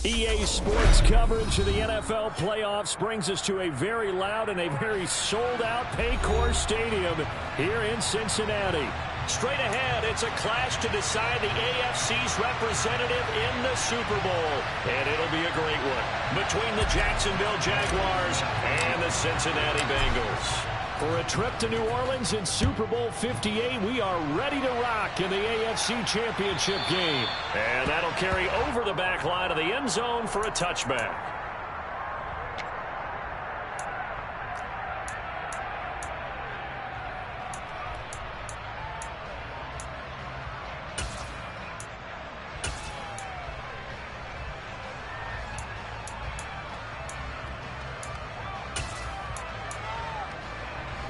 EA Sports coverage of the NFL playoffs brings us to a very loud and a very sold-out Paycor Stadium here in Cincinnati. Straight ahead, it's a clash to decide the AFC's representative in the Super Bowl. And it'll be a great one between the Jacksonville Jaguars and the Cincinnati Bengals. For a trip to New Orleans in Super Bowl 58, we are ready to rock in the AFC Championship game. And that'll carry over the back line of the end zone for a touchback.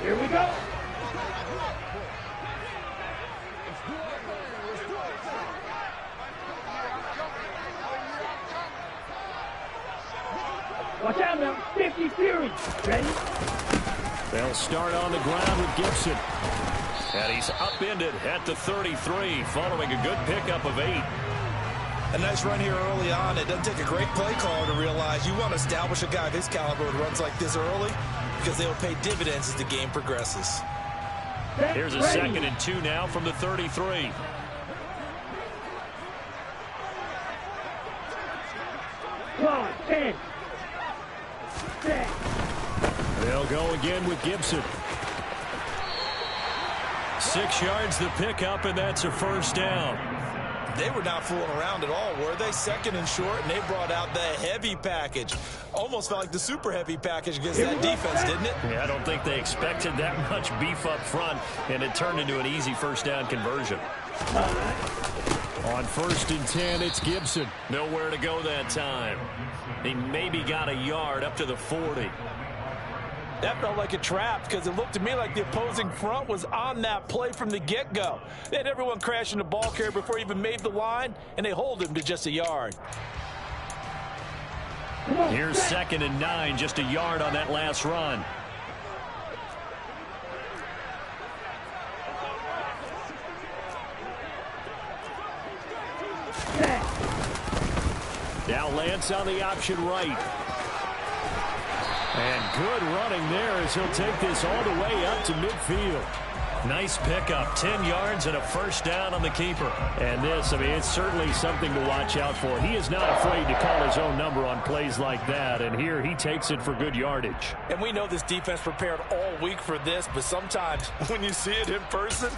Here we go. Watch out now. 50 Fury. Ready? They'll start on the ground with Gibson. And he's upended at the 33 following a good pickup of 8. A nice run here early on. It doesn't take a great play caller to realize you want to establish a guy of his caliber with runs like this early, because they will pay dividends as the game progresses. Here's a 2nd and 2 now from the 33. Come 10. They'll go again with Gibson. 6 yards the pickup, and that's a first down. They were not fooling around at all, were they? 2nd and short, and they brought out the heavy package. Almost felt like the super heavy package against that defense, didn't it? Yeah, I don't think they expected that much beef up front, and it turned into an easy first down conversion. On 1st and 10, it's Gibson. Nowhere to go that time. He maybe got a yard up to the 40. That felt like a trap, because it looked to me like the opposing front was on that play from the get-go. They had everyone crashing the ball carrier before he even made the line, and they hold him to just a yard. Here's 2nd and 9, just a yard on that last run. Now Lance on the option right. And good running there as he'll take this all the way up to midfield. Nice pickup, 10 yards and a first down on the keeper. And this, I mean, it's certainly something to watch out for. He is not afraid to call his own number on plays like that. And here he takes it for good yardage. And we know this defense prepared all week for this, but sometimes when you see it in person,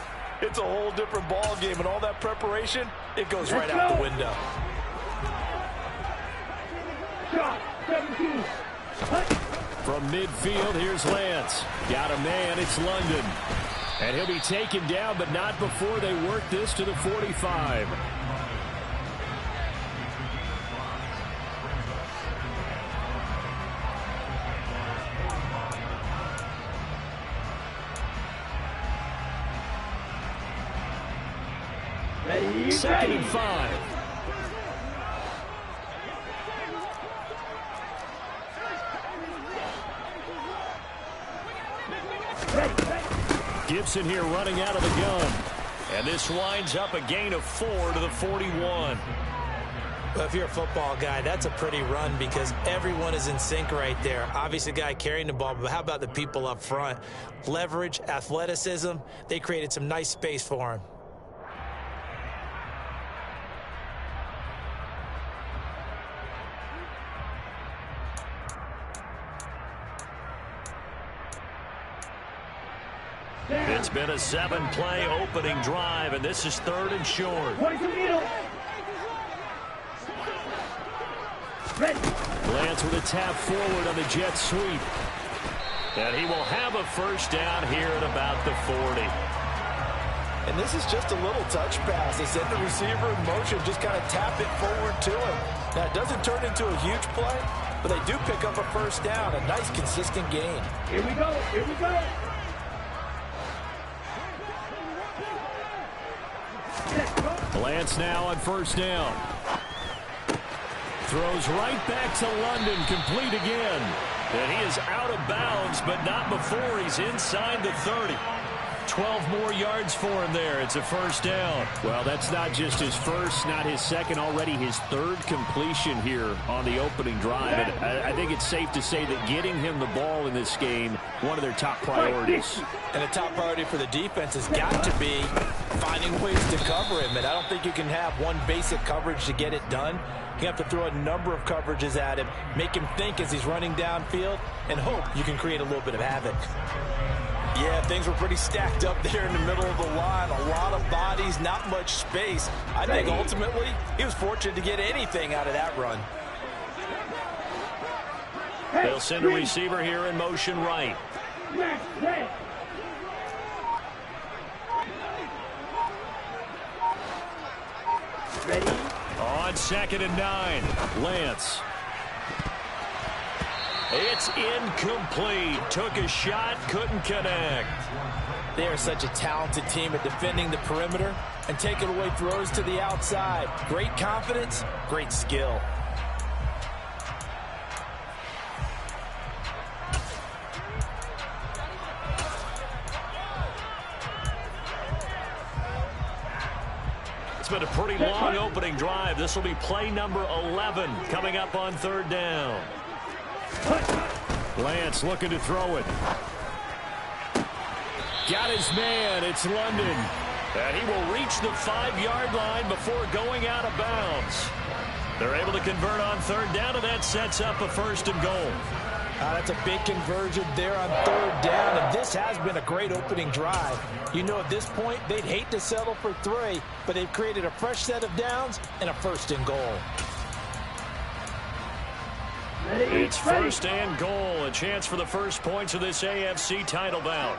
it's a whole different ball game. And all that preparation, it goes right out the window. Shot. 17. From midfield, here's Lance. Got a man, it's London. And he'll be taken down, but not before they work this to the 45. Ready. 2nd and 5. Gibson here running out of the gun. And this winds up a gain of 4 to the 41. Well, if you're a football guy, that's a pretty run because everyone is in sync right there. Obviously, the guy carrying the ball, but how about the people up front? Leverage, athleticism, they created some nice space for him. It's been a 7-play opening drive, and this is 3rd and short. Lance with a tap forward on the jet sweep. And he will have a first down here at about the 40. And this is just a little touch pass. They send the receiver in motion, just kind of tap it forward to him. Now, it doesn't turn into a huge play, but they do pick up a first down, a nice, consistent gain. Here we go. Here we go. Lance now on first down. Throws right back to London, complete again. And he is out of bounds, but not before he's inside the 30. 12 more yards for him there. It's a first down. Well, that's not just his first, not his second, already his third completion here on the opening drive. And I think it's safe to say that getting him the ball in this game, one of their top priorities. And the top priority for the defense has got to be finding ways to cover him. And I don't think you can have one basic coverage to get it done. You have to throw a number of coverages at him, make him think as he's running downfield, and hope you can create a little bit of havoc. Yeah, things were pretty stacked up there in the middle of the line. A lot of bodies, not much space. I think ultimately he was fortunate to get anything out of that run. They'll send a receiver here in motion right. Ready? On 2nd and 9, Lance. It's incomplete. Took a shot, couldn't connect. They are such a talented team at defending the perimeter and taking away throws to the outside. Great confidence, great skill. It's been a pretty long opening drive. This will be play number 11 coming up on 3rd down. Lance looking to throw it. Got his man. It's London. And he will reach the 5-yard line before going out of bounds. They're able to convert on 3rd down, and that sets up a 1st and goal. That's a big conversion there on 3rd down, and this has been a great opening drive. You know, at this point, they'd hate to settle for 3, but they've created a fresh set of downs and a 1st and goal. It's 1st and goal, a chance for the first points of this AFC title bout.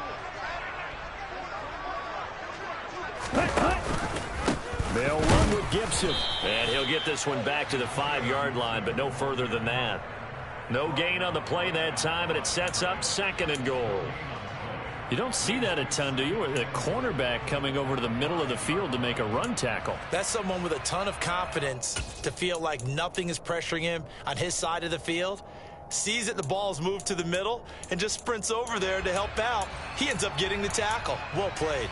They'll run with Gibson, and he'll get this one back to the 5-yard line, but no further than that. No gain on the play that time, and it sets up 2nd and goal. You don't see that a ton, do you? A cornerback coming over to the middle of the field to make a run tackle. That's someone with a ton of confidence to feel like nothing is pressuring him on his side of the field. Sees that the ball's moved to the middle and just sprints over there to help out. He ends up getting the tackle. Well played.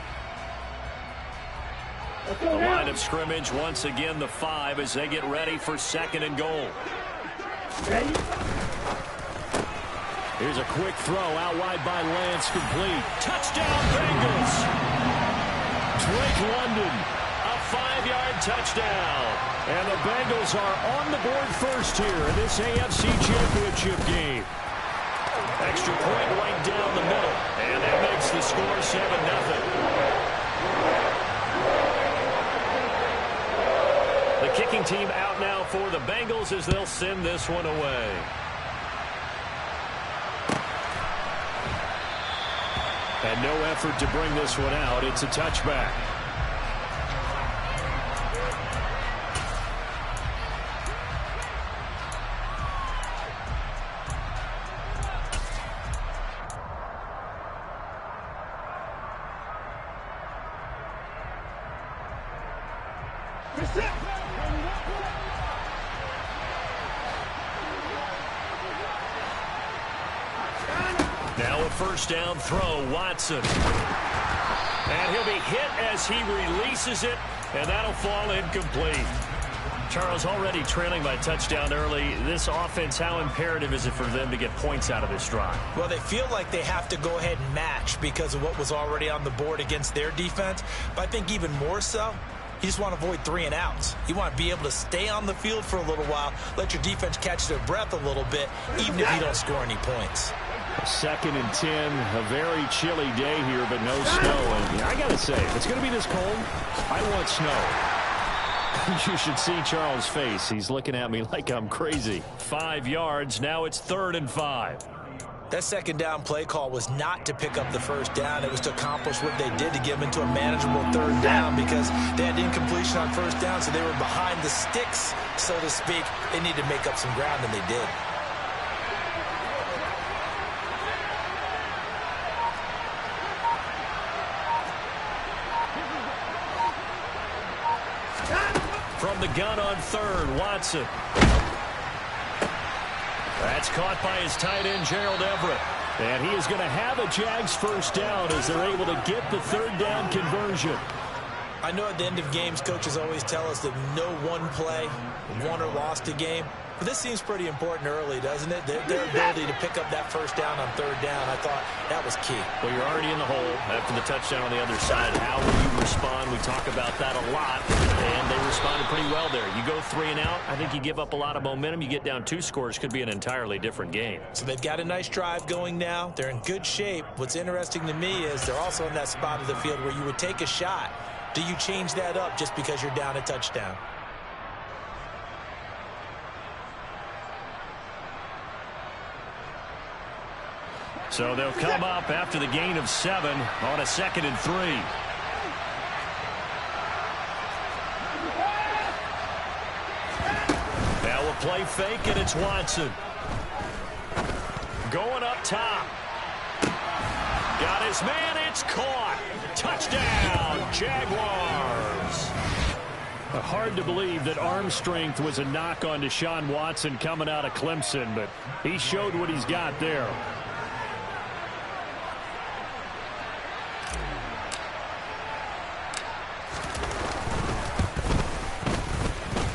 The line of scrimmage once again the 5 as they get ready for 2nd and goal. Ready? Here's a quick throw out wide by Lance, complete. Touchdown Bengals! Drake London, a 5-yard touchdown. And the Bengals are on the board first here in this AFC Championship game. Extra point right down the middle. And that makes the score 7-0. The kicking team out now for the Bengals as they'll send this one away. And no effort to bring this one out. It's a touchback. Now a first down throw, Watson. And he'll be hit as he releases it, and that'll fall incomplete. Charles, already trailing by touchdown early. This offense, how imperative is it for them to get points out of this drive? Well, they feel like they have to go ahead and match because of what was already on the board against their defense. But I think even more so, you just want to avoid 3 and outs. You want to be able to stay on the field for a little while, let your defense catch their breath a little bit, even if you don't score any points. 2nd and 10, a very chilly day here, but no snow. And I got to say, if it's going to be this cold, I want snow. You should see Charles' face. He's looking at me like I'm crazy. 5 yards. Now it's 3rd and 5. That 2nd down play call was not to pick up the 1st down. It was to accomplish what they did to get them into a manageable 3rd down because they had incompletion on 1st down, so they were behind the sticks, so to speak. They needed to make up some ground, and they did. From the gun on 3rd, Watson. That's caught by his tight end, Gerald Everett. And he is going to have a Jags first down as they're able to get the third down conversion. I know at the end of games, coaches always tell us that no one play won or lost a game. But this seems pretty important early, doesn't it? Their ability to pick up that first down on third down, I thought that was key. Well, you're already in the hole after the touchdown on the other side. How will you respond? We talk about that a lot, and they responded pretty well there. You go 3 and out, I think you give up a lot of momentum. You get down 2 scores, could be an entirely different game. So they've got a nice drive going now. They're in good shape. What's interesting to me is they're also in that spot of the field where you would take a shot. Do you change that up just because you're down a touchdown? So they'll come up after the gain of 7 on a 2nd and 3. Now we'll play fake, and it's Watson. Going up top. Got his man. It's caught. Touchdown, Jaguars. Hard to believe that arm strength was a knock on Deshaun Watson coming out of Clemson, but he showed what he's got there.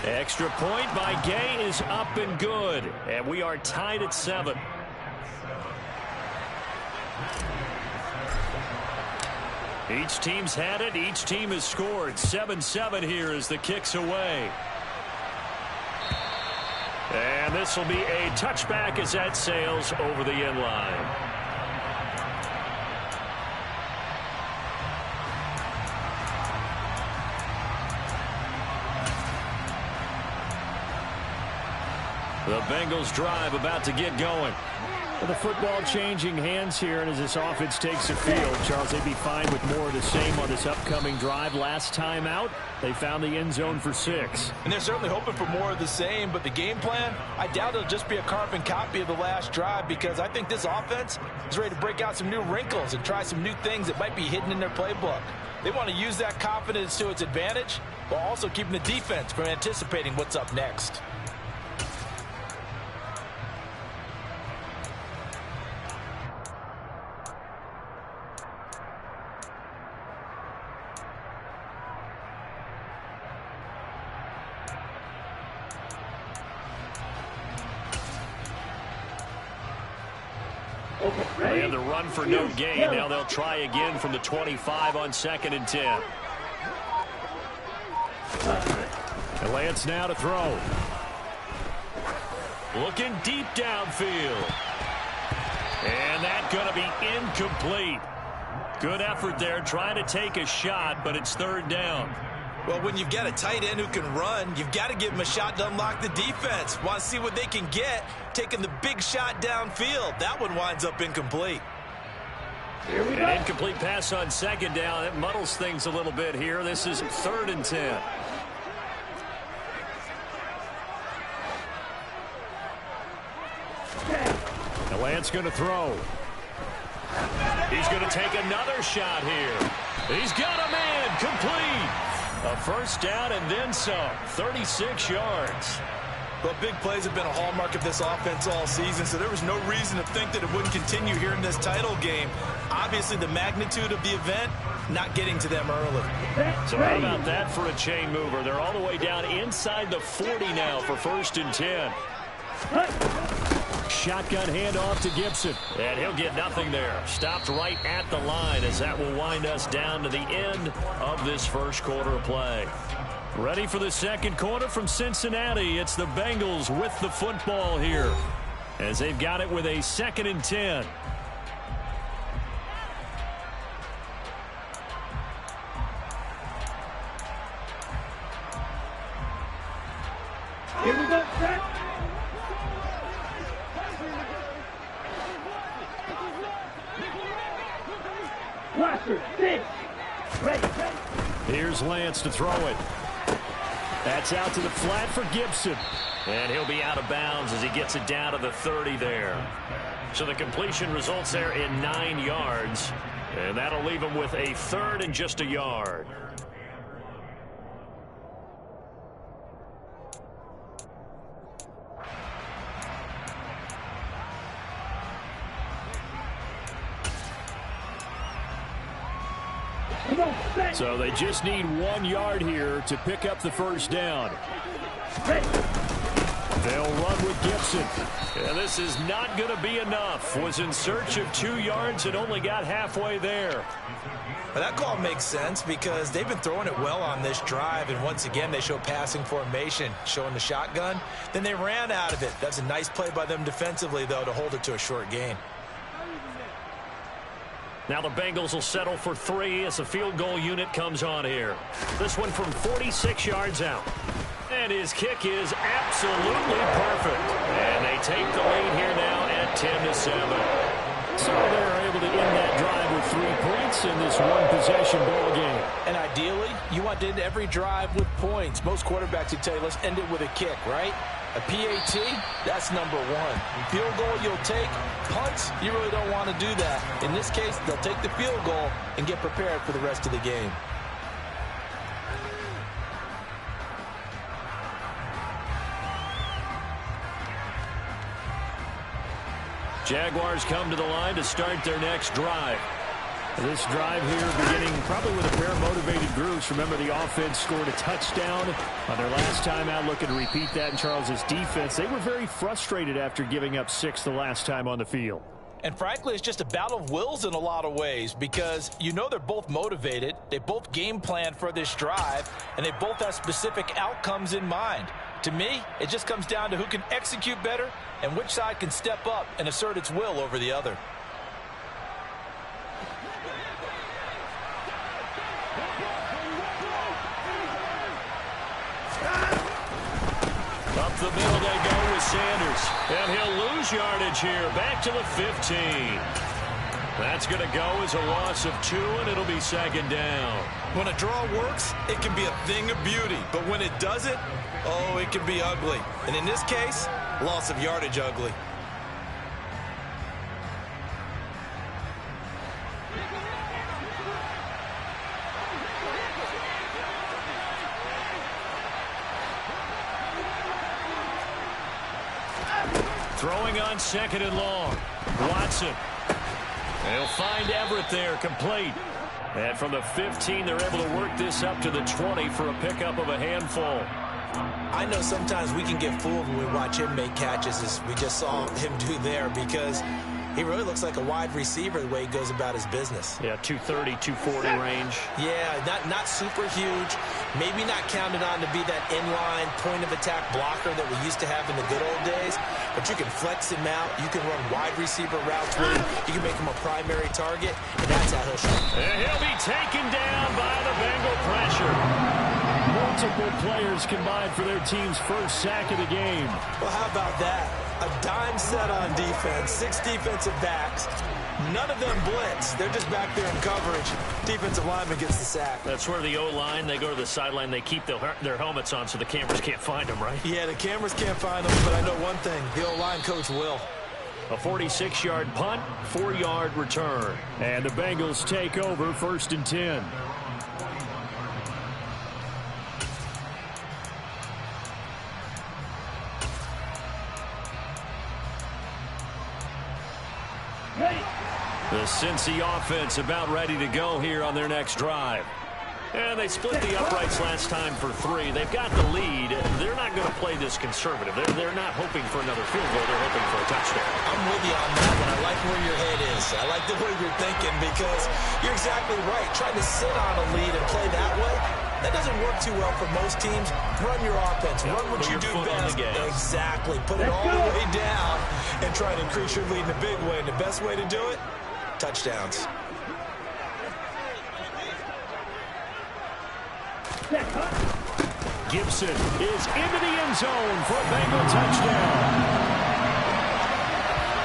Extra point by Gay is up and good, and we are tied at 7. Each team's had it. Each team has scored. 7-7 here as the kick's away. And this will be a touchback as that sails over the end line. The Bengals drive about to get going. The football changing hands here, and as this offense takes the field, Charles, they'd be fine with more of the same on this upcoming drive. Last time out, they found the end zone for 6. And they're certainly hoping for more of the same, but the game plan, I doubt it'll just be a carbon copy of the last drive, because I think this offense is ready to break out some new wrinkles and try some new things that might be hidden in their playbook. They want to use that confidence to its advantage, while also keeping the defense from anticipating what's up next. They had the run for no gain. Now they'll try again from the 25 on 2nd and 10. And Lance now to throw. Looking deep downfield. And that's going to be incomplete. Good effort there trying to take a shot, but it's 3rd down. Well, when you've got a tight end who can run, you've got to give him a shot to unlock the defense. Want to see what they can get, taking the big shot downfield. That one winds up incomplete. An incomplete pass on 2nd down. It muddles things a little bit here. This is 3rd and 10. And Lance going to throw. He's going to take another shot here. He's got a man complete. A first down and then some. 36 yards. Well, big plays have been a hallmark of this offense all season, so there was no reason to think that it wouldn't continue here in this title game. Obviously, the magnitude of the event, not getting to them early. So how about that for a chain mover? They're all the way down inside the 40 now for 1st and 10. Shotgun handoff to Gibson. And he'll get nothing there. Stopped right at the line as that will wind us down to the end of this first quarter of play. Ready for the second quarter from Cincinnati. It's the Bengals with the football here as they've got it with a 2nd and 10. Here we go, set. Watcher, 6. Ready. Here's Lance to throw it. That's out to the flat for Gibson. And he'll be out of bounds as he gets it down to the 30 there. So the completion results there in 9 yards. And that'll leave him with a 3rd and just a yard. So they just need 1 yard here to pick up the first down. They'll run with Gibson. And this is not going to be enough. Was in search of 2 yards and only got halfway there. Well, that call makes sense because they've been throwing it well on this drive, and once again they show passing formation, showing the shotgun. Then they ran out of it. That's a nice play by them defensively, though, to hold it to a short gain. Now the Bengals will settle for 3 as the field goal unit comes on here. This one from 46 yards out. And his kick is absolutely perfect. And they take the lead here now at 10-7. So they're able to end that drive with 3 points in this one-possession ball game. And ideally, you want to end every drive with points. Most quarterbacks would tell you, let's end it with a kick, right? A PAT, that's number 1. Field goal you'll take. Punts, you really don't want to do that. In this case, they'll take the field goal and get prepared for the rest of the game. Jaguars come to the line to start their next drive. This drive here beginning probably with a pair of motivated groups. Remember, the offense scored a touchdown on their last time out, looking to repeat that in Charles's defense. They were very frustrated after giving up 6 the last time on the field. And frankly, it's just a battle of wills in a lot of ways because you know they're both motivated. They both game plan for this drive, and they both have specific outcomes in mind. To me, it just comes down to who can execute better and which side can step up and assert its will over the other. Up the middle they go with Sanders. And he'll lose yardage here. Back to the 15. That's going to go as a loss of 2, and it'll be second down. When a draw works, it can be a thing of beauty. But when it doesn't, oh, it can be ugly. And in this case, loss of yardage ugly. Throwing on 2nd and long. Watson. They'll find Everett there, complete. And from the 15, they're able to work this up to the 20 for a pickup of a handful. I know sometimes we can get fooled when we watch him make catches, as we just saw him do there, because he really looks like a wide receiver the way he goes about his business. Yeah, 230, 240 range. Yeah, not super huge. Maybe not counted on to be that inline point-of-attack blocker that we used to have in the good old days. But you can flex him out. You can run wide receiver routes with him. You can make him a primary target, and that's how he'll shoot. And he'll be taken down by the Bengal pressure. Multiple players combined for their team's first sack of the game. Well, how about that? A dime set on defense, 6 defensive backs. None of them blitz. They're just back there in coverage. Defensive lineman gets the sack. That's where the O-line, they go to the sideline, they keep their helmets on so the cameras can't find them, right? Yeah, the cameras can't find them, but I know one thing. The O-line coach will. A 46-yard punt, 4-yard return. And the Bengals take over 1st and 10. The Cincy offense about ready to go here on their next drive. And they split the uprights last time for 3. They've got the lead. They're not going to play this conservative. They're not hoping for another field goal. They're hoping for a touchdown. I'm with you on that one. I like where your head is. I like the way you're thinking because you're exactly right. Trying to sit on a lead and play that way, that doesn't work too well for most teams. Run your offense. Run what you do best. Exactly. Put it all the way down and try to increase your lead in a big way. And the best way to do it, touchdowns. Gibson is into the end zone for a Bengal touchdown.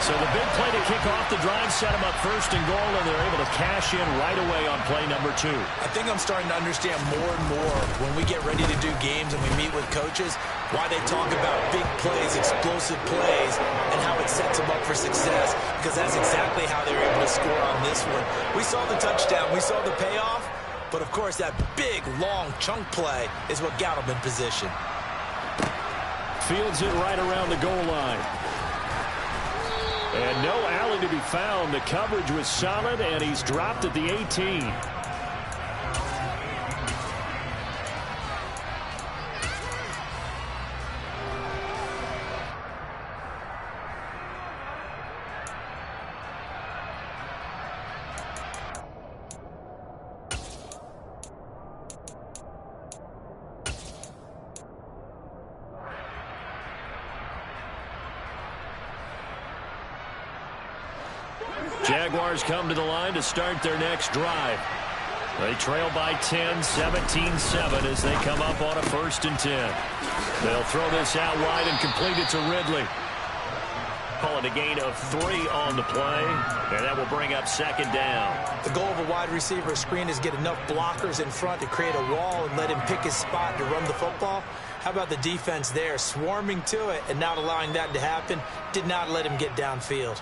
So the big play to kick off the drive set them up 1st and goal, and they're able to cash in right away on play number 2. I think I'm starting to understand more and more when we get ready to do games and we meet with coaches why they talk about big plays, explosive plays, and how it sets them up for success, because that's exactly how they were able to score on this one. We saw the touchdown. We saw the payoff. But, of course, that big, long chunk play is what got him in position. Fields it right around the goal line. And no alley to be found. The coverage was solid, and he's dropped at the 18. Jaguars come to the line to start their next drive. They trail by 10, 17-7 as they come up on a 1st and 10. They'll throw this out wide and complete it to Ridley. Call it a gain of 3 on the play, and that will bring up 2nd down. The goal of a wide receiver screen is get enough blockers in front to create a wall and let him pick his spot to run the football. How about the defense there, swarming to it and not allowing that to happen? Did not let him get downfield.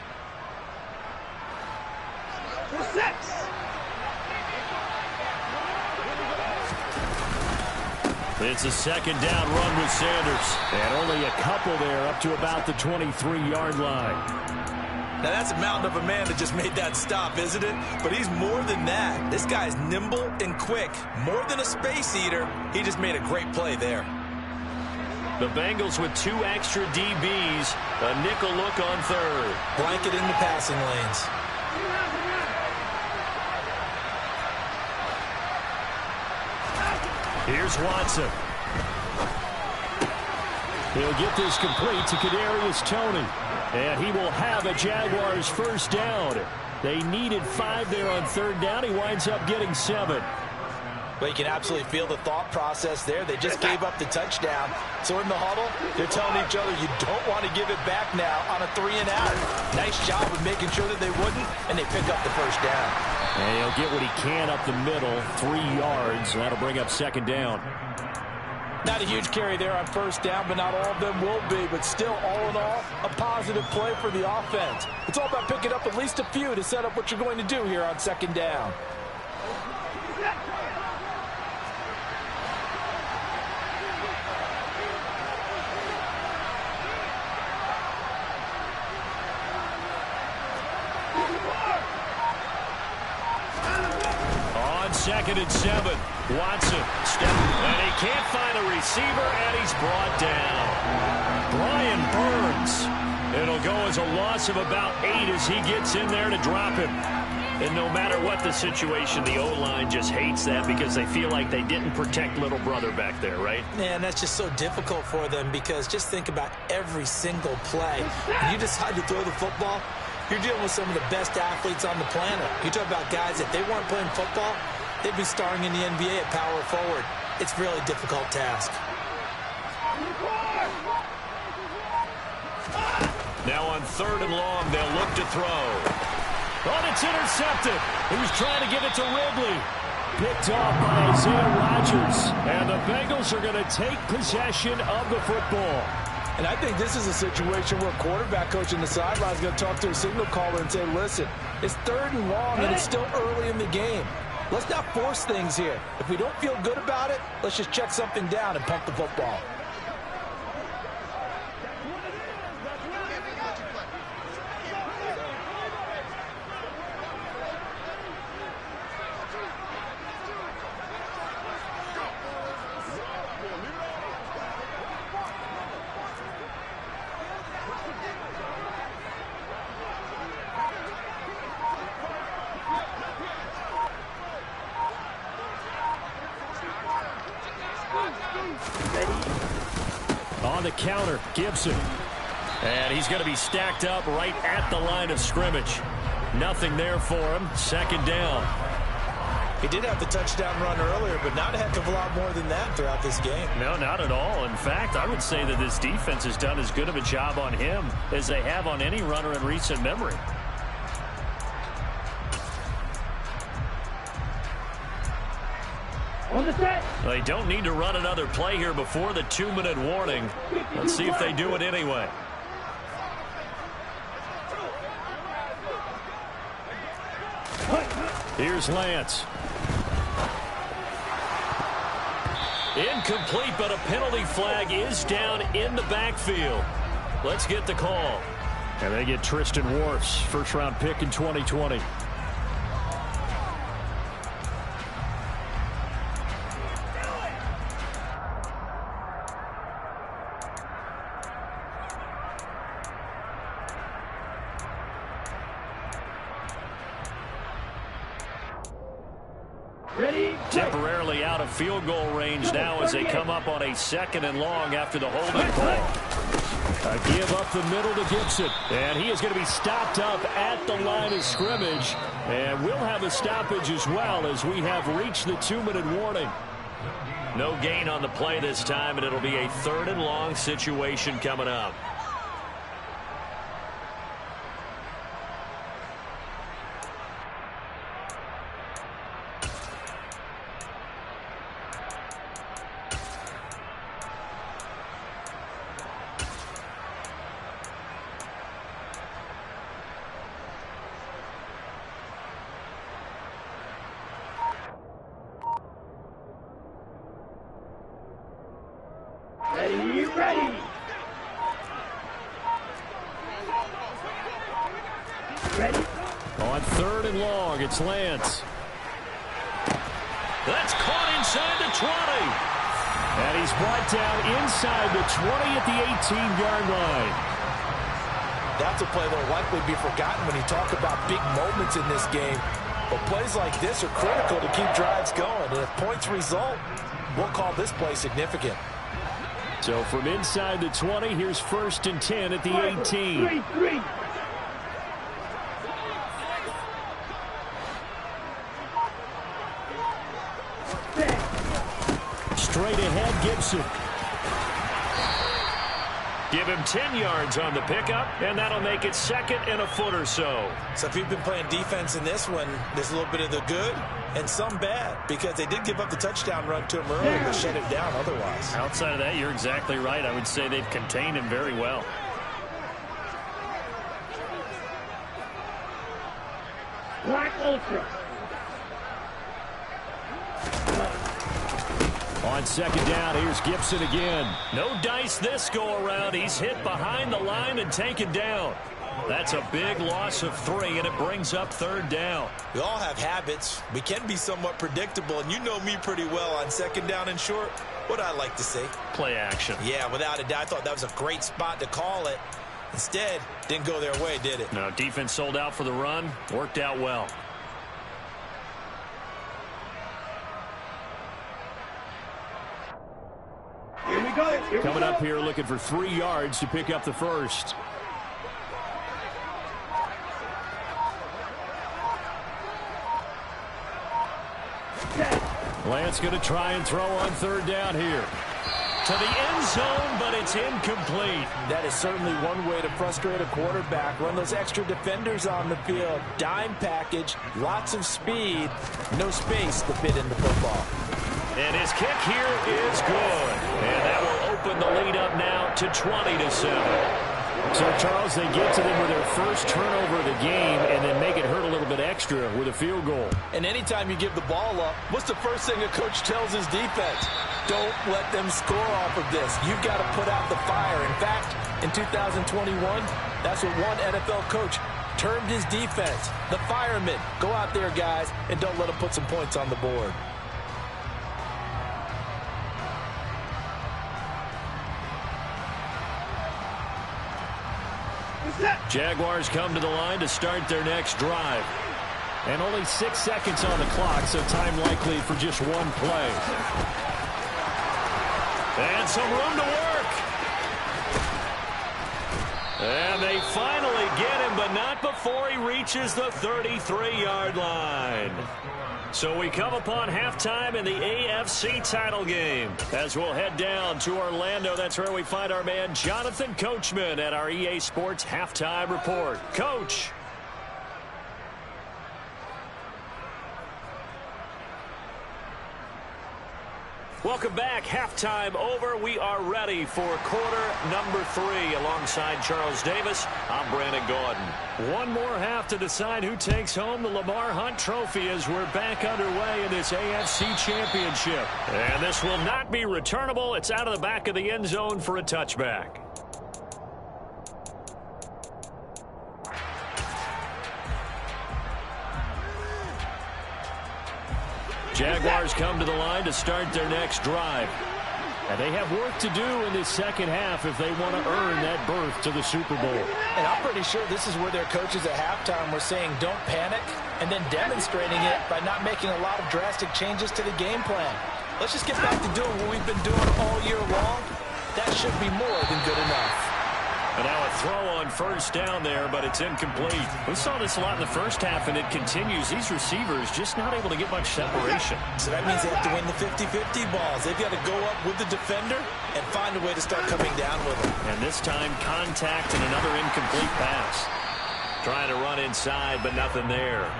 It's a 2nd down run with Sanders. And only a couple there up to about the 23-yard line. Now, that's a mountain of a man that just made that stop, isn't it? But he's more than that. This guy's nimble and quick. More than a space eater. He just made a great play there. The Bengals with 2 extra DBs. A nickel look on 3rd. Blanketing the passing lanes. Here's Watson. He'll get this complete to Kadarius Toney. And he will have a Jaguars 1st down. They needed 5 there on 3rd down. He winds up getting 7. But you can absolutely feel the thought process there. They just gave up the touchdown. So in the huddle, they're telling each other, you don't want to give it back now on a 3-and-out. Nice job of making sure that they wouldn't, and they pick up the 1st down. And he'll get what he can up the middle, 3 yards. That'll bring up 2nd down. Not a huge carry there on 1st down, but not all of them will be. But still, all in all, a positive play for the offense. It's all about picking up at least a few to set up what you're going to do here on 2nd down. On 2nd and 7, Watson and he can't find a receiver, and he's brought down. Brian Burns. It'll go as a loss of about 8 as he gets in there to drop him. And no matter what the situation, the O-line just hates that because they feel like they didn't protect little brother back there, right? Man, that's just so difficult for them because just think about every single play. When you decide to throw the football, you're dealing with some of the best athletes on the planet. You talk about guys, if they weren't playing football, they'd be starring in the NBA at power forward. It's a really difficult task. Now on 3rd and long, they'll look to throw. Oh, it's intercepted. He was trying to give it to Ridley. Picked off by Isaiah Rodgers. And the Bengals are going to take possession of the football. And I think this is a situation where a quarterback coach in the sideline is going to talk to a signal caller and say, listen, it's 3rd and long and it's still early in the game. Let's not force things here. If we don't feel good about it, let's just check something down and pump the football. On the counter, Gibson. And he's going to be stacked up right at the line of scrimmage. Nothing there for him. 2nd down. He did have the touchdown run earlier, but not a heck of a lot more than that throughout this game. No, not at all. In fact, I would say that this defense has done as good of a job on him as they have on any runner in recent memory. On the set. They don't need to run another play here before the 2-minute warning. Let's see if they do it anyway. Here's Lance. Incomplete, but a penalty flag is down in the backfield. Let's get the call. And they get Tristan Wirfs, first-round pick in 2020. Ready? Temporarily out of field goal range now as they come up on a 2nd and long after the holding call. A give up the middle to Gibson. And he is going to be stopped up at the line of scrimmage. And we'll have a stoppage as well as we have reached the 2-minute warning. No gain on the play this time, and it'll be a 3rd and long situation coming up. On 3rd and long, it's Lance. That's caught inside the 20. And he's brought down inside the 20 at the 18-yard line. That's a play that will likely be forgotten when you talk about big moments in this game. But plays like this are critical to keep drives going. And if points result, we'll call this play significant. So from inside the 20, here's 1st and 10 at the 18. Straight ahead, Gibson. Give him 10 yards on the pickup, and that'll make it 2nd and a foot or so. So if you've been playing defense in this one, there's a little bit of the good and some bad, because they did give up the touchdown run to him early, but shut him down otherwise. Outside of that, you're exactly right. I would say they've contained him very well. Black Ultra. On 2nd down, here's Gibson again. No dice this go-around. He's hit behind the line and taken down. That's a big loss of 3, and it brings up 3rd down. We all have habits. We can be somewhat predictable, and you know me pretty well on 2nd down and short. What I like to say? Play action. Yeah, without a doubt. I thought that was a great spot to call it. Instead, didn't go their way, did it? No, defense sold out for the run. Worked out well. Here we go. Coming up here looking for 3 yards to pick up the 1st. Lance going to try and throw on 3rd down here. To the end zone, but it's incomplete. That is certainly one way to frustrate a quarterback. Run those extra defenders on the field. Dime package, lots of speed, no space to fit in the football. And his kick here is good. And that will open the lead up now to 20-7. So, Charles, they get to them with their first turnover of the game and then make it hurt a little bit extra with a field goal. And anytime you give the ball up, what's the first thing a coach tells his defense? Don't let them score off of this. You've got to put out the fire. In fact, in 2021, that's what one NFL coach termed his defense. The firemen. Go out there, guys, and don't let them put some points on the board. Jaguars come to the line to start their next drive. And only 6 seconds on the clock, so time likely for just one play. And some room to work. And they finally get him, but not before he reaches the 33-yard line. So we come upon halftime in the AFC title game. As we'll head down to Orlando, that's where we find our man Jonathan Coachman at our EA Sports Halftime Report. Coach. Welcome back. Halftime over. We are ready for quarter number 3. Alongside Charles Davis, I'm Brandon Gaudin. One more half to decide who takes home the Lamar Hunt Trophy as we're back underway in this AFC Championship. And this will not be returnable. It's out of the back of the end zone for a touchback. Jaguars come to the line to start their next drive. And they have work to do in this second half if they want to earn that berth to the Super Bowl. And I'm pretty sure this is where their coaches at halftime were saying don't panic, and then demonstrating it by not making a lot of drastic changes to the game plan. Let's just get back to doing what we've been doing all year long. That should be more than good enough. And now a throw on first down there, but it's incomplete. We saw this a lot in the first half, and it continues. These receivers just not able to get much separation. So that means they have to win the 50-50 balls. They've got to go up with the defender and find a way to start coming down with them. And this time, contact and another incomplete pass. Trying to run inside, but nothing there.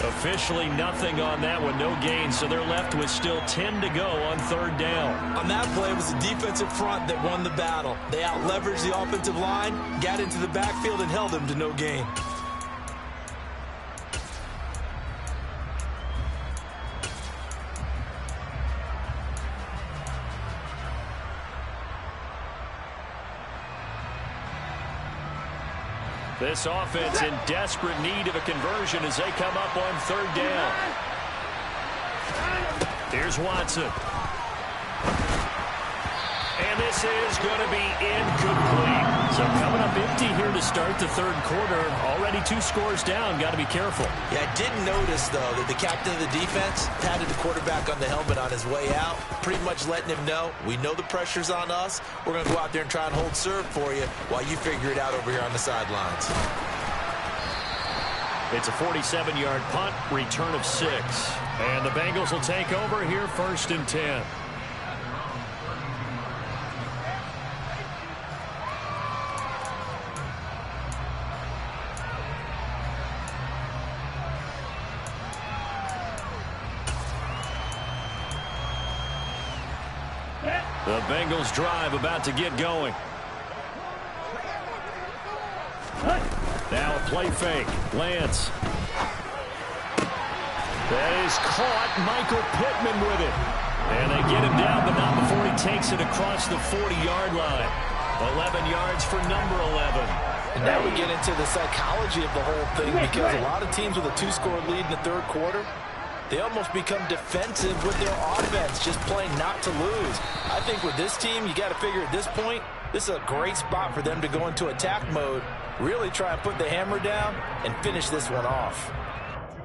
Officially nothing on that one, no gain, so they're left with still 10 to go on third down. On that play, it was the defensive front that won the battle. They out-leveraged the offensive line, got into the backfield, and held them to no gain. This offense in desperate need of a conversion as they come up on third down. Here's Watson. And this is going to be incomplete. So coming up empty here to start the third quarter. Already 2 scores down. Got to be careful. Yeah, I did notice, though, that the captain of the defense patted the quarterback on the helmet on his way out, pretty much letting him know, we know the pressure's on us. We're going to go out there and try and hold serve for you while you figure it out over here on the sidelines. It's a 47-yard punt, return of 6. And the Bengals will take over here, 1st and 10. The Bengals drive about to get going. Now a play fake. Lance. That is caught. Michael Pittman with it. And they get him down, but not before he takes it across the 40-yard line. 11 yards for number 11. And now we get into the psychology of the whole thing, because a lot of teams with a 2-score lead in the third quarter, they almost become defensive with their offense, just playing not to lose. I think with this team, you got to figure at this point, this is a great spot for them to go into attack mode, really try and put the hammer down and finish this one off.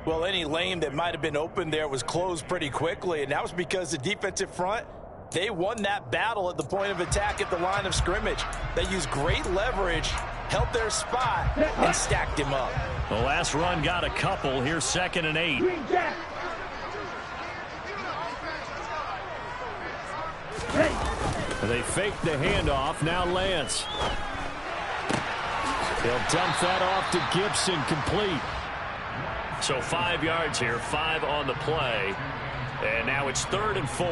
Well, any lane that might have been open there was closed pretty quickly, and that was because the defensive front, they won that battle at the point of attack at the line of scrimmage. They used great leverage, held their spot, and stacked him up. The last run got a couple. Here's 2nd and 8. They fake the handoff. Now Lance. He'll dump that off to Gibson, complete. So 5 yards here, 5 on the play. And now it's 3rd and 4.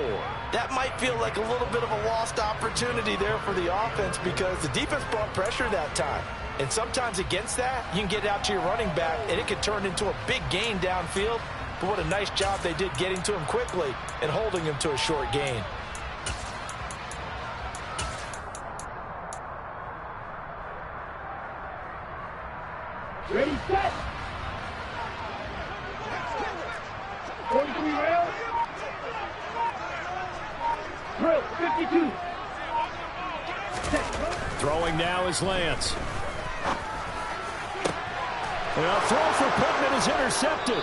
That might feel like a little bit of a lost opportunity there for the offense, because the defense brought pressure that time. And sometimes against that, you can get out to your running back, and it can turn into a big gain downfield. But what a nice job they did getting to him quickly and holding him to a short gain. Ready, set. 43 rails. Drill, 52. Throwing now is Lance. A throw for Pittman is intercepted.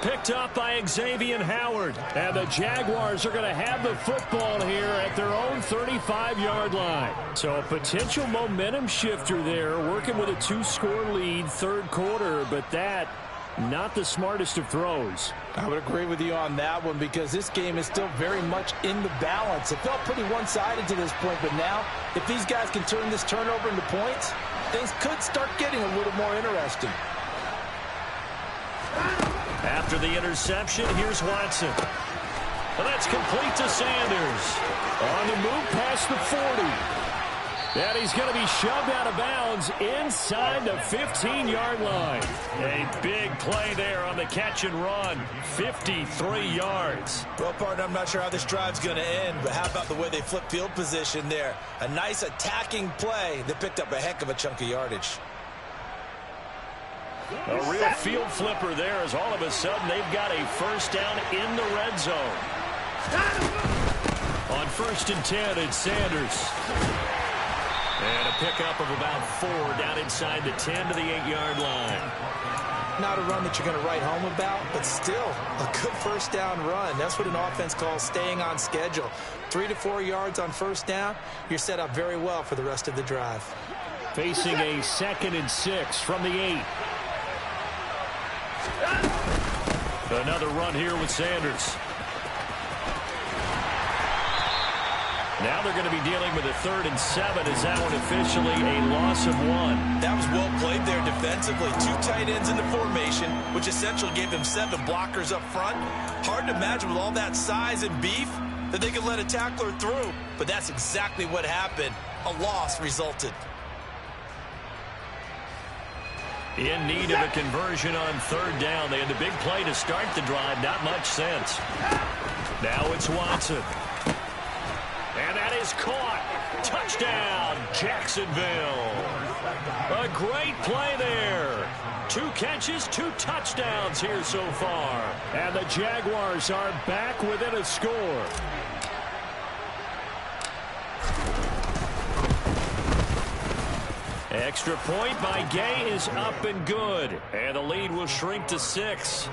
Picked up by Xavier Howard. And the Jaguars are going to have the football here at their own 35-yard line. So a potential momentum shifter there, working with a 2-score lead, third quarter, but that not the smartest of throws. I would agree with you on that one, because this game is still very much in the balance. It felt pretty one-sided to this point, but now if these guys can turn this turnover into points, things could start getting a little more interesting. After the interception, here's Watson. And that's complete to Sanders. On the move past the 40. And he's going to be shoved out of bounds inside the 15-yard line. A big play there on the catch and run. 53 yards. Well, partner, I'm not sure how this drive's going to end, but how about the way they flip field position there? A nice attacking play that picked up a heck of a chunk of yardage. A real field flipper there, as all of a sudden they've got a first down in the red zone. On 1st and 10, it's Sanders. And a pickup of about 4 down inside the 10 to the 8-yard line. Not a run that you're going to write home about, but still a good first down run. That's what an offense calls staying on schedule. 3 to 4 yards on first down, you're set up very well for the rest of the drive. Facing a 2nd and 6 from the 8. Another run here with Sanders. Now they're going to be dealing with a 3rd and 7. Is that one officially a loss of 1? That was well played there defensively. 2 tight ends in the formation, which essentially gave them 7 blockers up front. Hard to imagine with all that size and beef that they could let a tackler through. But that's exactly what happened. A loss resulted. In need of a conversion on 3rd down. They had the big play to start the drive. Not much sense. Now it's Watson. And that is caught. Touchdown, Jacksonville. A great play there. 2 catches, 2 touchdowns here so far. And the Jaguars are back within a score. Extra point by Gay is up and good. And the lead will shrink to 6.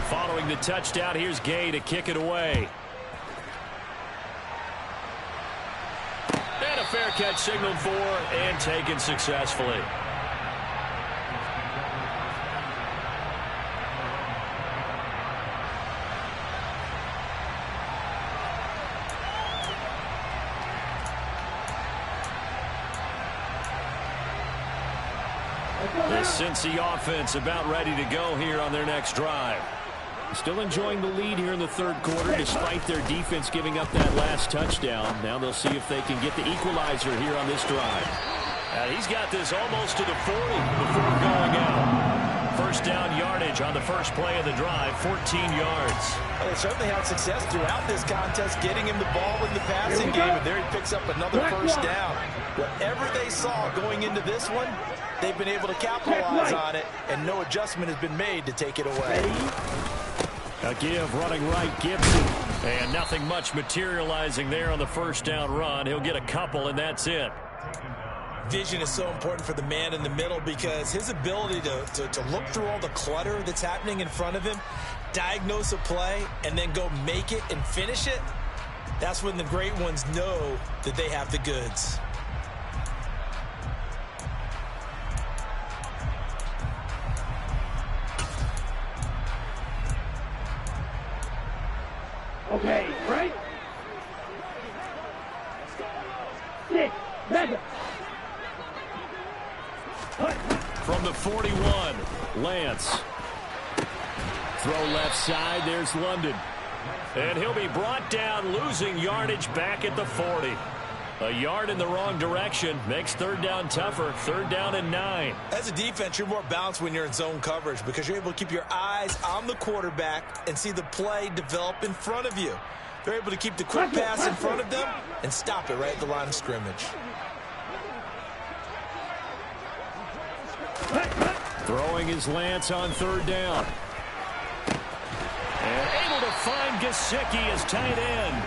Following the touchdown, here's Gay to kick it away. And a fair catch signaled for and taken successfully. The Cincy offense about ready to go here on their next drive. Still enjoying the lead here in the 3rd quarter despite their defense giving up that last touchdown. Now they'll see if they can get the equalizer here on this drive. And he's got this almost to the 40 before going out. 1st down yardage on the first play of the drive, 14 yards. Well, they certainly had success throughout this contest getting him the ball in the passing game, and there he picks up another 1st down. Whatever they saw going into this one, they've been able to capitalize on it, and no adjustment has been made to take it away. A give running right, Gibson. And nothing much materializing there on the 1st down run. He'll get a couple, and that's it. Vision is so important for the man in the middle because his ability to look through all the clutter that's happening in front of him, diagnose a play, and then go make it and finish it, that's when the great ones know that they have the goods. Okay, right? 6, 7. From the 41, Lance. Throw left side, there's London. And he'll be brought down, losing yardage back at the 40. A yard in the wrong direction makes 3rd down tougher. 3rd down and 9. As a defense, you're more balanced when you're in zone coverage because you're able to keep your eyes on the quarterback and see the play develop in front of you. They're able to keep the quick pass in front of them and stop it right at the line of scrimmage. Throwing his Lance on 3rd down. And able to find Gesicki as tight end.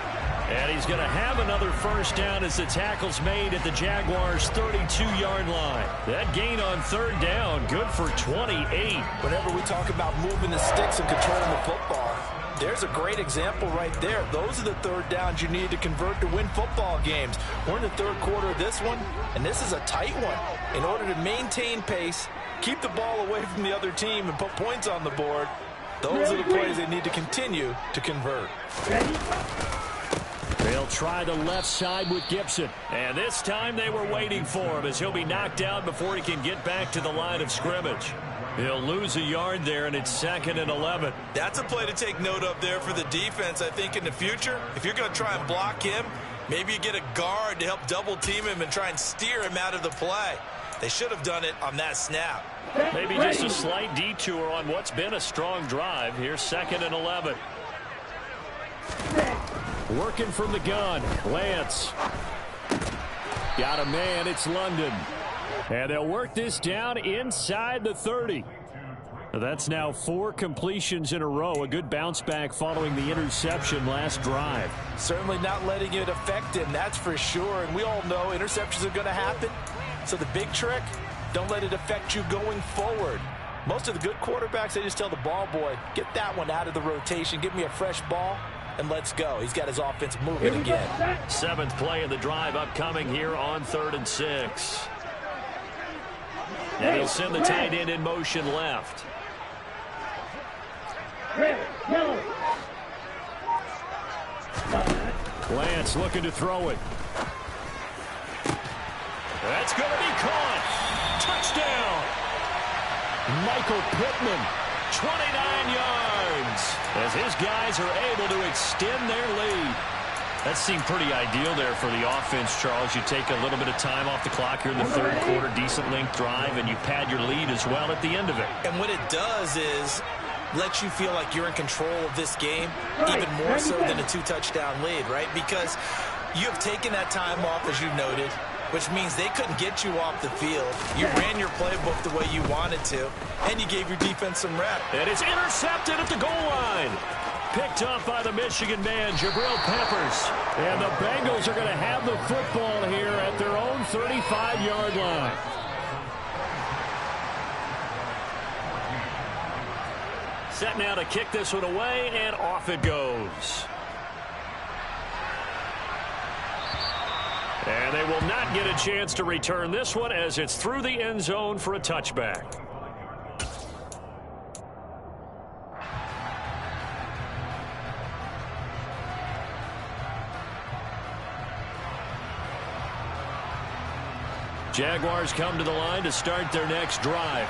And he's going to have another 1st down as the tackle's made at the Jaguars' 32-yard line. That gain on 3rd down, good for 28. Whenever we talk about moving the sticks and controlling the football, there's a great example right there. Those are the 3rd downs you need to convert to win football games. We're in the 3rd quarter of this one, and this is a tight one. In order to maintain pace, keep the ball away from the other team, and put points on the board, those are the plays they need to continue to convert. They'll try the left side with Gibson. And this time they were waiting for him as he'll be knocked out before he can get back to the line of scrimmage. He'll lose a yard there, and it's 2nd and 11. That's a play to take note of there for the defense, I think, in the future. If you're going to try and block him, maybe you get a guard to help double-team him and try and steer him out of the play. They should have done it on that snap. Maybe just a slight detour on what's been a strong drive. Here's 2nd and 11. Working from the gun, Lance. Got a man, it's London. And they'll work this down inside the 30. That's now 4 completions in a row. A good bounce back following the interception last drive. Certainly not letting it affect him, that's for sure. And we all know interceptions are going to happen. So the big trick, don't let it affect you going forward. Most of the good quarterbacks, they just tell the ball boy, get that one out of the rotation, give me a fresh ball, and let's go. He's got his offense moving again. 7th play of the drive upcoming here on 3rd and 6. And he'll send the tight end in motion left. Lance looking to throw it. That's going to be caught. Touchdown. Michael Pittman, 29 yards, as his guys are able to extend their lead. That seemed pretty ideal there for the offense, Charles. You take a little bit of time off the clock here in the 3rd quarter, decent length drive, and you pad your lead as well at the end of it. And what it does is let you feel like you're in control of this game, even more so than a 2-touchdown lead, right? Because you have taken that time off, as you noted, which means they couldn't get you off the field. You ran your playbook the way you wanted to, and you gave your defense some rep. And it's intercepted at the goal line. Picked up by the Michigan man, Jabril Peppers. And the Bengals are going to have the football here at their own 35-yard line. Set now to kick this one away, and off it goes. And they will not get a chance to return this one as it's through the end zone for a touchback. Jaguars come to the line to start their next drive.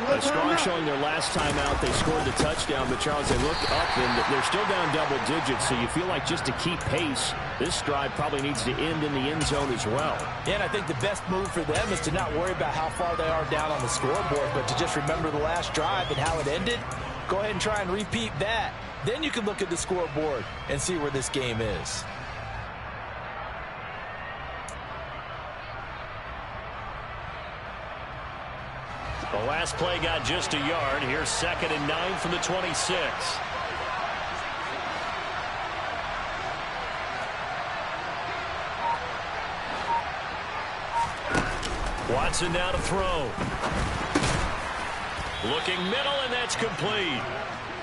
A strong showing their last time out. They scored the touchdown, but Charles, they look up and they're still down double digits, so you feel like just to keep pace, this drive probably needs to end in the end zone as well. Yeah, and I think the best move for them is to not worry about how far they are down on the scoreboard, but to just remember the last drive and how it ended. Go ahead and try and repeat that. Then you can look at the scoreboard and see where this game is. The last play got just a yard. Here's 2nd and 9 from the 26. Watson now to throw. Looking middle, and that's complete.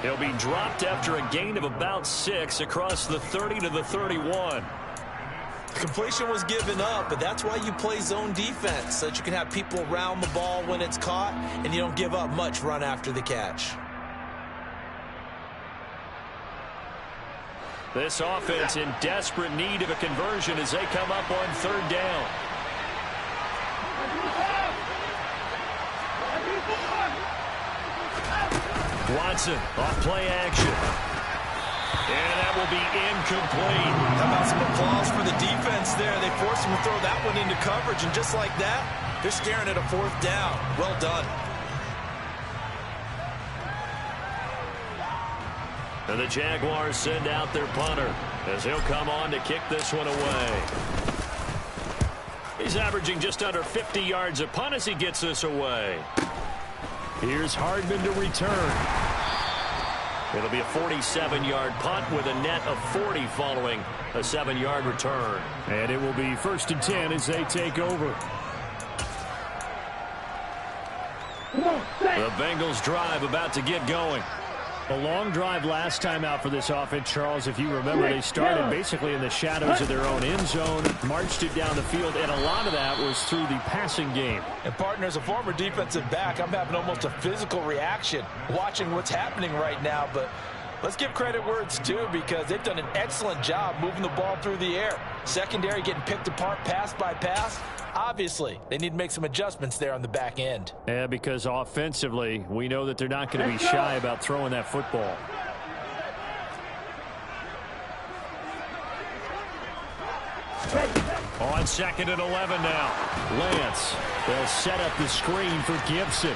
He'll be dropped after a gain of about 6 across the 30 to the 31. Completion was given up, but that's why you play zone defense, so that you can have people around the ball when it's caught, and you don't give up much run after the catch. This offense in desperate need of a conversion as they come up on 3rd down. Watson off play action. And that will be incomplete. How about some applause for the defense there? They forced him to throw that one into coverage, and just like that, they're staring at a 4th down. Well done. And the Jaguars send out their punter as he'll come on to kick this one away. He's averaging just under 50 yards a punt as he gets this away. Here's Hardman to return. It'll be a 47-yard punt with a net of 40 following a 7-yard return. And it will be 1st and 10 as they take over. The Bengals drive about to get going. A long drive last time out for this offense, Charles. If you remember, they started basically in the shadows of their own end zone, marched it down the field, and a lot of that was through the passing game. And, partner, as a former defensive back, I'm having almost a physical reaction watching what's happening right now. But let's give credit where it's due, because they've done an excellent job moving the ball through the air. Secondary getting picked apart pass by pass. Obviously, they need to make some adjustments there on the back end. Yeah, because offensively, we know that they're not going to be shy about throwing that football. On 2nd and 11 now. Lance, they'll set up the screen for Gibson.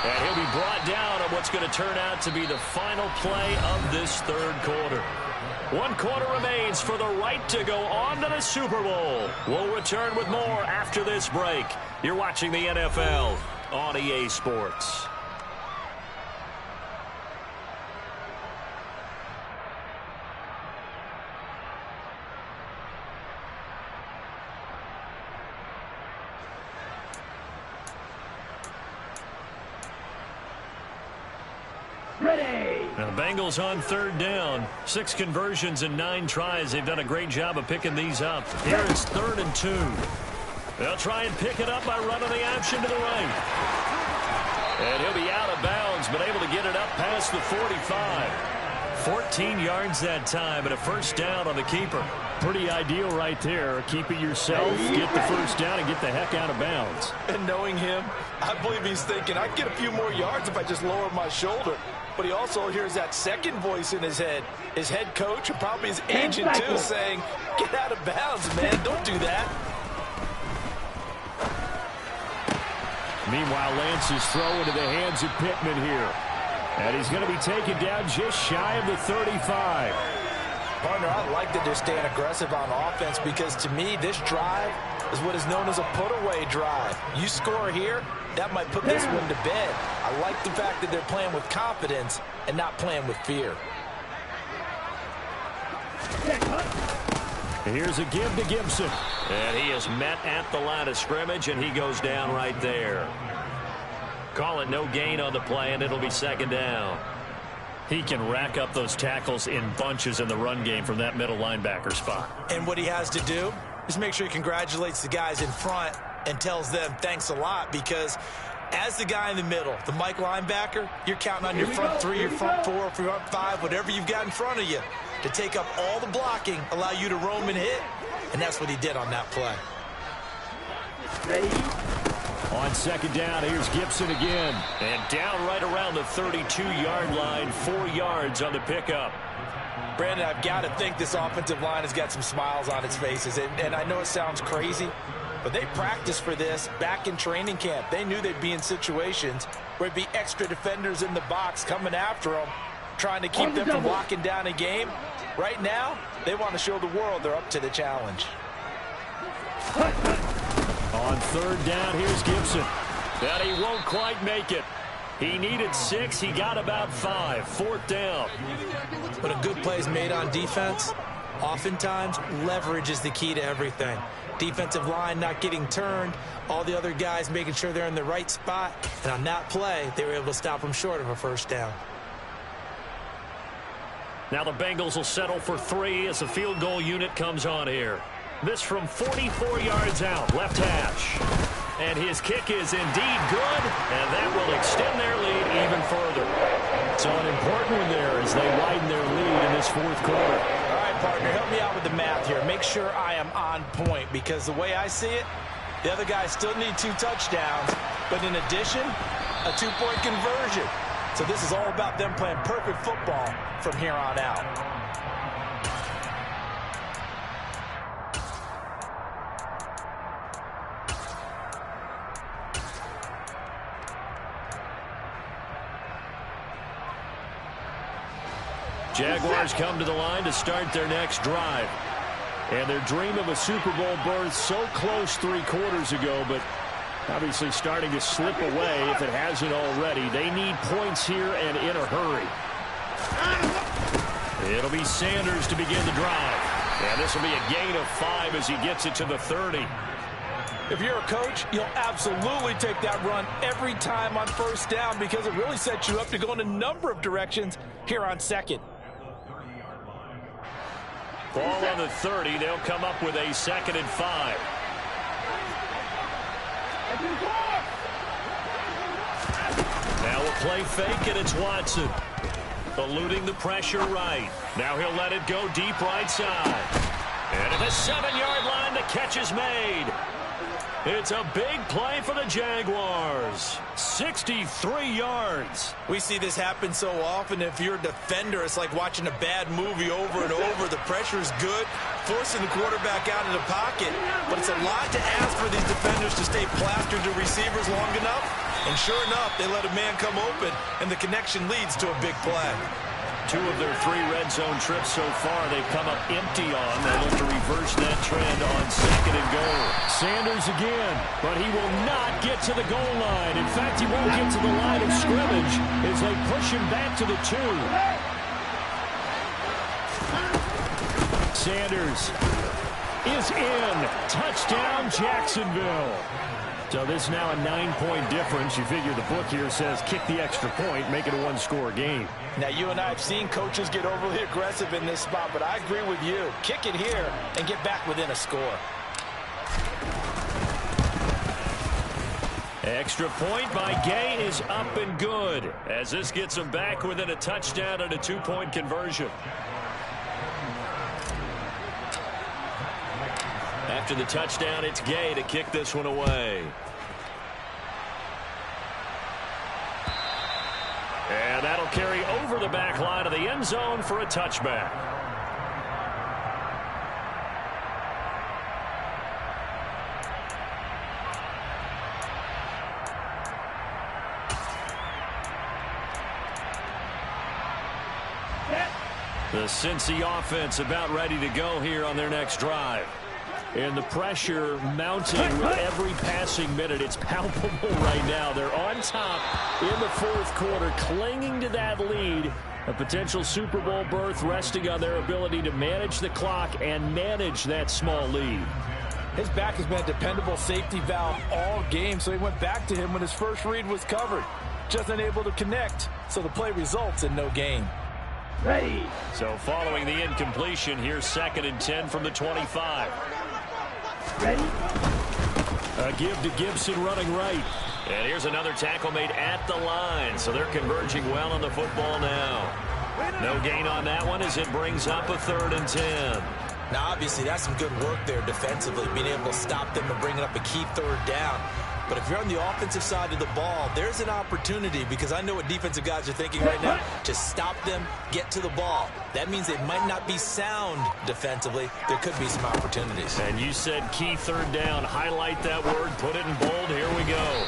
And he'll be brought down on what's going to turn out to be the final play of this 3rd quarter. 1 quarter remains for the right to go on to the Super Bowl. We'll return with more after this break. You're watching the NFL on EA Sports. Ready. Now the Bengals on third down. 6 conversions and 9 tries. They've done a great job of picking these up. Here it's 3rd and 2. They'll try and pick it up by running the option to the right. And he'll be out of bounds, but able to get it up past the 45. 14 yards that time, and a first down on the keeper. Pretty ideal right there. Keep it yourself, get the first down, and get the heck out of bounds. And knowing him, I believe he's thinking, I'd get a few more yards if I just lower my shoulder. But he also hears that second voice in his head. His head coach, and probably his agent too, saying, get out of bounds, man. Don't do that. Meanwhile, Lance is thrown into the hands of Pittman here. And he's going to be taken down just shy of the 35. Partner, I like that they're staying aggressive on offense because to me, this drive is what is known as a put-away drive. You score here, that might put this one to bed. I like the fact that they're playing with confidence and not playing with fear. Here's a give to Gibson. And he is met at the line of scrimmage, and he goes down right there. Call it no gain on the play, and it'll be 2nd down. He can rack up those tackles in bunches in the run game from that middle linebacker spot. And what he has to do is make sure he congratulates the guys in front and tells them thanks a lot, because as the guy in the middle, the Mike linebacker, you're counting on your front 3, your front 4, front 5, whatever you've got in front of you to take up all the blocking, allow you to roam and hit, and that's what he did on that play. Ready. On 2nd down, here's Gibson again. And down right around the 32-yard line, 4 yards on the pickup. Brandon, I've got to think this offensive line has got some smiles on its faces. And I know it sounds crazy, but they practiced for this back in training camp. They knew they'd be in situations where there'd be extra defenders in the box coming after them, trying to keep them from locking down a game. Right now, they want to show the world they're up to the challenge. On 3rd down, here's Gibson. But he won't quite make it. He needed 6. He got about 5. 4th down. When a good play is made on defense, oftentimes leverage is the key to everything. Defensive line not getting turned, all the other guys making sure they're in the right spot. And on that play, they were able to stop them short of a first down. Now the Bengals will settle for 3 as the field goal unit comes on here. This from 44 yards out, left hash. And his kick is indeed good, and that will extend their lead even further. So an important one there as they widen their lead in this 4th quarter. All right, partner, help me out with the math here. Make sure I am on point, because the way I see it, the other guys still need 2 touchdowns, but in addition, a 2-point conversion. So this is all about them playing perfect football from here on out. Jaguars come to the line to start their next drive. And their dream of a Super Bowl berth so close 3 quarters ago, but obviously starting to slip away if it hasn't already. They need points here and in a hurry. It'll be Sanders to begin the drive. And this will be a gain of 5 as he gets it to the 30. If you're a coach, you'll absolutely take that run every time on first down, because it really sets you up to go in a number of directions here on 2nd. Ball on the 30. They'll come up with a 2nd and 5. Now a play fake, and it's Watson. Eluding the pressure right. Now he'll let it go deep right side. And at the 7-yard line, the catch is made. It's a big play for the Jaguars. 63 yards. We see this happen so often. If you're a defender, it's like watching a bad movie over and over. The pressure is good, forcing the quarterback out of the pocket. But it's a lot to ask for these defenders to stay plastered to receivers long enough. And sure enough, they let a man come open, and the connection leads to a big play. 2 of their 3 red zone trips so far, they've come up empty on. They look to reverse that trend on 2nd and goal. Sanders again, but he will not get to the goal line. In fact, he won't get to the line of scrimmage as they push him back to the 2. Sanders is in. Touchdown, Jacksonville. So this is now a 9-point difference. You figure the book here says kick the extra point, make it a one-score game. Now, you and I have seen coaches get overly aggressive in this spot, but I agree with you. Kick it here and get back within a score. Extra point by Gay is up and good, as this gets them back within a touchdown and a 2-point conversion. After the touchdown, it's Gay to kick this one away. And that'll carry over the back line of the end zone for a touchback. The Cincy offense about ready to go here on their next drive. And the pressure mounting with every passing minute. It's palpable right now. They're on top in the fourth quarter, clinging to that lead. A potential Super Bowl berth resting on their ability to manage the clock and manage that small lead. His back has been a dependable safety valve all game, so he went back to him when his first read was covered. Just unable to connect, so the play results in no gain. Ready. So following the incompletion, here's 2nd and 10 from the 25. Ready. A give to Gibson running right. And here's another tackle made at the line. So they're converging well on the football now. No gain on that one as it brings up a 3rd and 10. Now, obviously, that's some good work there defensively, being able to stop them and bringing up a key 3rd down. But if you're on the offensive side of the ball, there's an opportunity, because I know what defensive guys are thinking right now. Just stop them, get to the ball. That means they might not be sound defensively. There could be some opportunities. And you said key 3rd down. Highlight that word. Put it in bold. Here we go.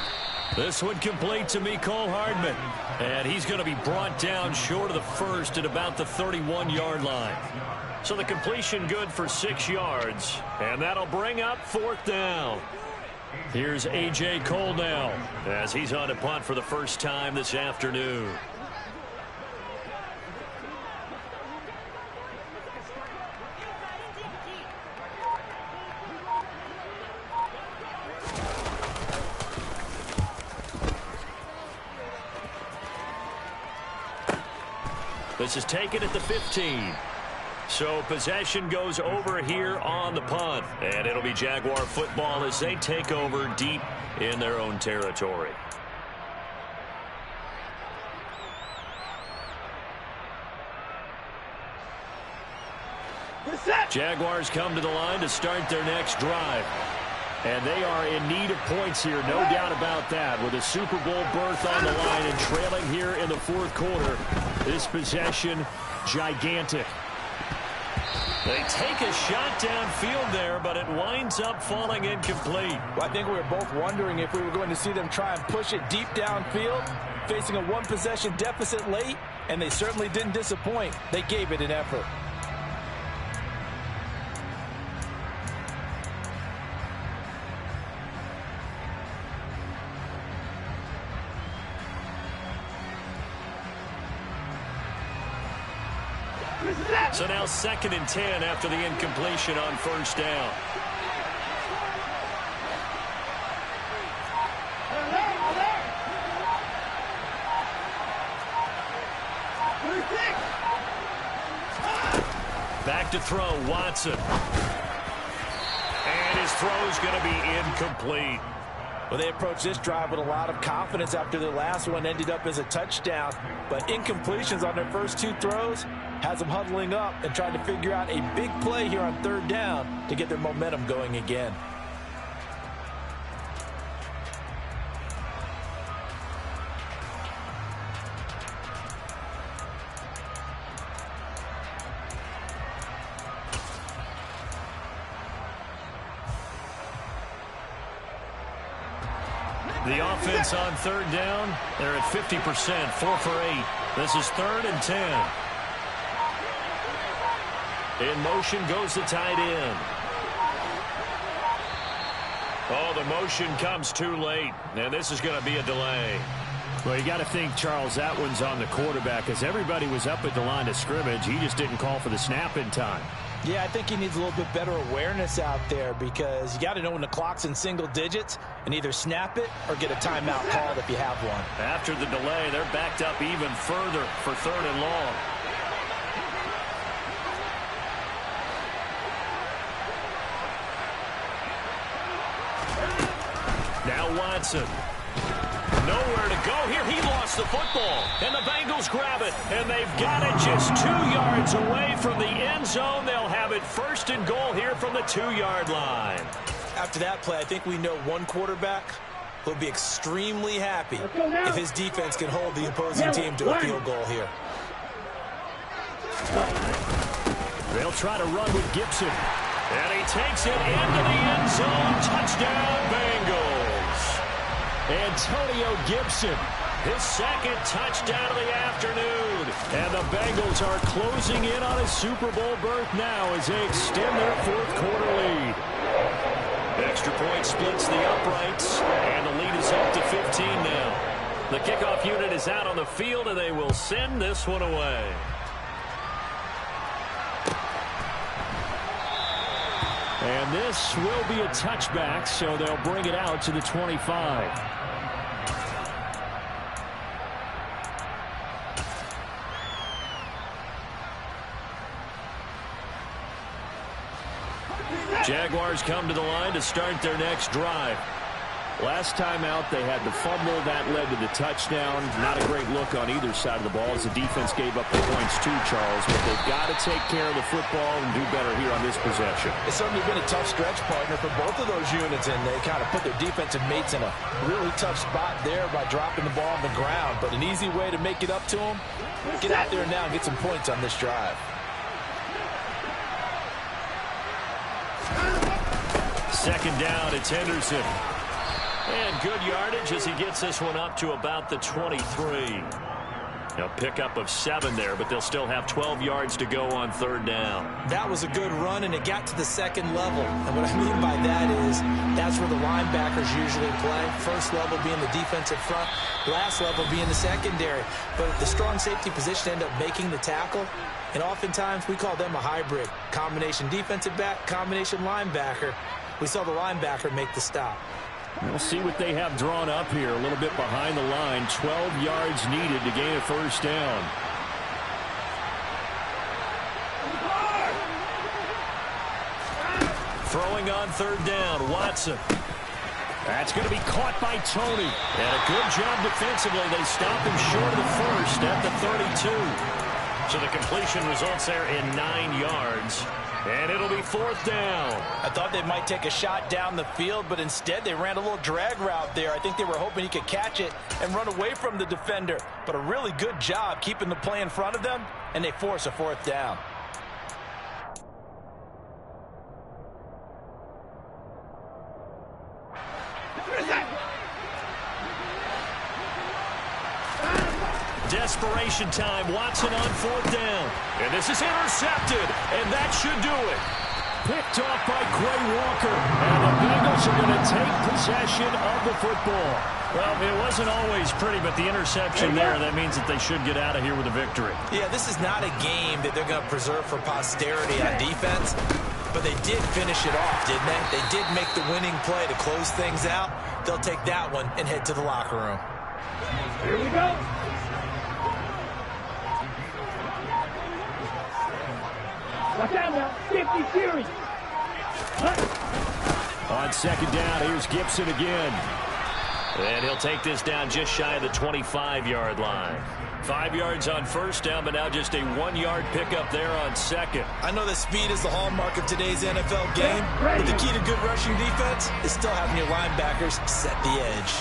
This one complete to Mecole Hardman. And he's going to be brought down short of the first at about the 31-yard line. So the completion good for 6 yards. And that'll bring up 4th down. Here's A.J. Cole now as he's on a punt for the first time this afternoon. This is taken at the 15. So possession goes over here on the punt. And it'll be Jaguar football as they take over deep in their own territory. Jaguars come to the line to start their next drive. And they are in need of points here, no doubt about that. With a Super Bowl berth on the line and trailing here in the fourth quarter. This possession, gigantic. They take a shot downfield there, but it winds up falling incomplete. Well, I think we were both wondering if we were going to see them try and push it deep downfield, facing a one-possession deficit late, and they certainly didn't disappoint. They gave it an effort. So now 2nd and 10 after the incompletion on first down. Back to throw, Watson. And his throw's going to be incomplete. Well, they approached this drive with a lot of confidence after the last one ended up as a touchdown. But incompletions on their first 2 throws has them huddling up and trying to figure out a big play here on 3rd down to get their momentum going again. The offense on 3rd down, they're at 50%, 4 for 8. This is 3rd and 10. In motion goes the tight end. Oh, the motion comes too late, and this is going to be a delay. Well, you got to think, Charles, that one's on the quarterback, as everybody was up at the line of scrimmage. He just didn't call for the snap in time. Yeah, I think he needs a little bit better awareness out there because you got to know when the clock's in single digits and either snap it or get a timeout called if you have one. After the delay, they're backed up even further for 3rd and long. Now Watson. Nowhere to go here. He lost the football. And the Bengals grab it. And they've got it just 2 yards away from the end zone. They'll have it 1st and goal here from the 2-yard line. After that play, I think we know one quarterback will be extremely happy if his defense can hold the opposing team to a field goal here. They'll try to run with Gibson. And he takes it into the end zone. Touchdown, Bengals. Antonio Gibson, his 2nd touchdown of the afternoon. And the Bengals are closing in on a Super Bowl berth now as they extend their 4th quarter lead. Extra point splits the uprights, and the lead is up to 15 now. The kickoff unit is out on the field, and they will send this one away. And this will be a touchback, so they'll bring it out to the 25. Jaguars come to the line to start their next drive. Last time out, they had the fumble. That led to the touchdown. Not a great look on either side of the ball as the defense gave up the points too, Charles. But they've got to take care of the football and do better here on this possession. It's certainly been a tough stretch, partner, for both of those units, and they kind of put their defensive mates in a really tough spot there by dropping the ball on the ground. But an easy way to make it up to them, get out there now and get some points on this drive. Second down, it's Henderson. And good yardage as he gets this one up to about the 23. A pickup of 7 there, but they'll still have 12 yards to go on 3rd down. That was a good run, and it got to the 2nd level. And what I mean by that is that's where the linebackers usually play. First level being the defensive front, last level being the secondary. But the strong safety position end up making the tackle. And oftentimes we call them a hybrid. Combination defensive back, combination linebacker. We saw the linebacker make the stop. We'll see what they have drawn up here. A little bit behind the line. 12 yards needed to gain a 1st down. Throwing on 3rd down, Watson. That's going to be caught by Tony. And a good job defensively. They stop him short of the 1st at the 32. So the completion results there in 9 yards. And it'll be 4th down. I thought they might take a shot down the field, but instead they ran a little drag route there. I think they were hoping he could catch it and run away from the defender. But a really good job keeping the play in front of them, and they force a 4th down. Desperation time. Watson on 4th down. And this is intercepted. And that should do it. Picked off by Quay Walker. And the Bengals are going to take possession of the football. Well, it wasn't always pretty, but the interception there, that means that they should get out of here with a victory. Yeah, this is not a game that they're going to preserve for posterity on defense. But they did finish it off, didn't they? They did make the winning play to close things out. They'll take that one and head to the locker room. Here we go. Watch out now. 50 series. On 2nd down, here's Gibson again. And he'll take this down just shy of the 25-yard line. 5 yards on 1st down, but now just a 1-yard pickup there on 2nd. I know that speed is the hallmark of today's NFL game, but the key to good rushing defense is still having your linebackers set the edge.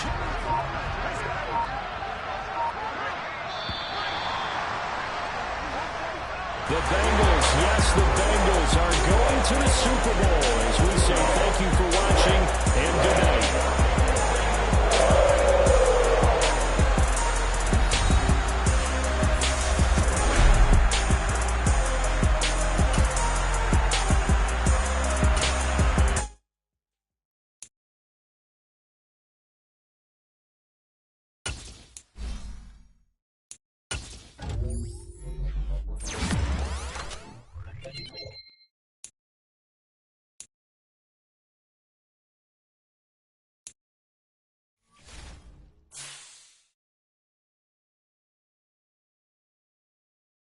The Bengals, yes, the Bengals are going to the Super Bowl. As we say thank you for watching and good night.